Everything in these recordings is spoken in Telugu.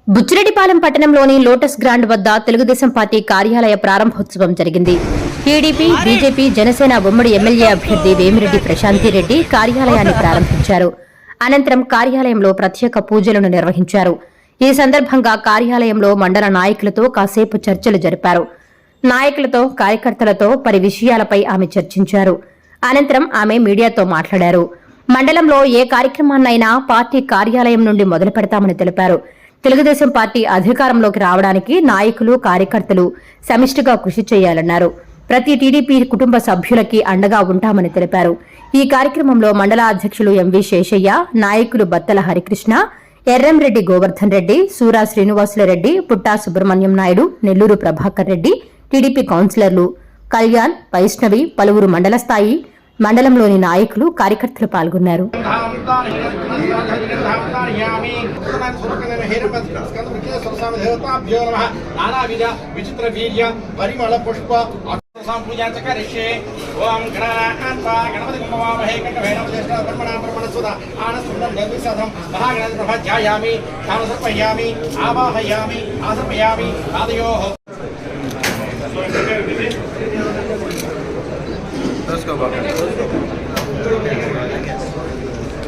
బుచ్చిరెడ్డిపాలెం పట్టణంలోని లోటస్ గ్రాండ్ వద్ద తెలుగుదేశం పార్టీ కార్యాలయ ప్రారంభోత్సవం జరిగింది. టీడీపీ, బీజేపీ, జనసేన ఉమ్మడి ఎమ్మెల్యే అభ్యర్థి వేమిరెడ్డి ప్రశాంతిరెడ్డి కార్యాలయాన్ని ప్రారంభించారు. అనంతరం కార్యాలయంలో ప్రత్యేక పూజలను నిర్వహించారు. ఈ సందర్భంగా కార్యాలయంలో మండల నాయకులతో కాసేపు చర్చలు జరిపారు. నాయకులతో, కార్యకర్తలతో పలు విషయాలపై ఆమె చర్చించారు. అనంతరం ఆమె మీడియాతో మాట్లాడారు. మండలంలో ఏ కార్యక్రమాన్నైనా పార్టీ కార్యాలయం నుండి మొదలు పెడతామని తెలిపారు. తెలుగుదేశం పార్టీ అధికారంలోకి రావడానికి నాయకులు, కార్యకర్తలు సమిష్టిగా కృషి చేయాలన్నారు. ప్రతి టీడీపీ కుటుంబ సభ్యులకి అండగా ఉంటామని తెలిపారు. ఈ కార్యక్రమంలో మండల అధ్యక్షులు ఎంవి శేషయ్య, నాయకులు బత్తల హరికృష్ణ, ఎర్రంరెడ్డి గోవర్ధన్ రెడ్డి, సూరా శ్రీనివాసులరెడ్డి, పుట్టా సుబ్రహ్మణ్యం నాయుడు, నెల్లూరు ప్రభాకర్ రెడ్డి, టీడీపీ కౌన్సిలర్లు కళ్యాణ్, వైష్ణవి, పలువురు మండల స్థాయి, మండలంలోని నాయకులు, కార్యకర్తలు పాల్గొన్నారు.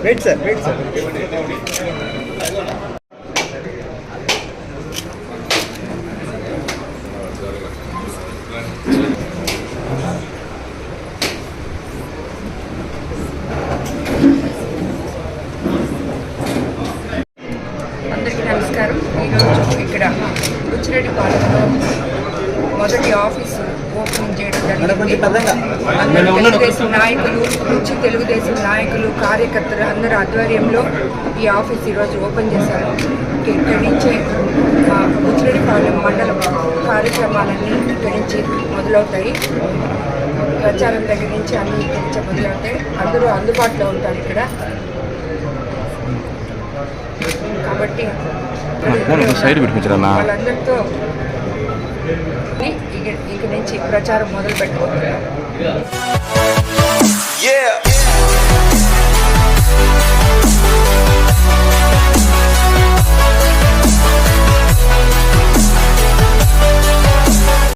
Wait, sir. అందరికీ నమస్కారం. ఈరోజు ఇక్కడ బుచ్చిరెడ్డిపాలెంలో మొదటి ఆఫీసు ఓపెనింగ్ చేయడం జరిగింది. తెలుగుదేశం నాయకులు, కార్యకర్తలు అందరి ఆధ్వర్యంలో ఈ ఆఫీస్ ఈరోజు ఓపెన్ చేశారు. ఇక్కడి నుంచే బుచ్చిరెడ్డిపాలెం మండలం కార్యక్రమాలన్నీ ఇక్కడి నుంచి మొదలవుతాయి. ప్రచారం దగ్గర నుంచి అన్ని ఇక్కడి నుంచే మొదలవుతాయి. అందరూ అందుబాటులో ఉంటారు ఇక్కడ. కాబట్టి వాళ్ళందరితో ఇక నుంచి ప్రచారం మొదలు పెట్టుకుంటున్నాం.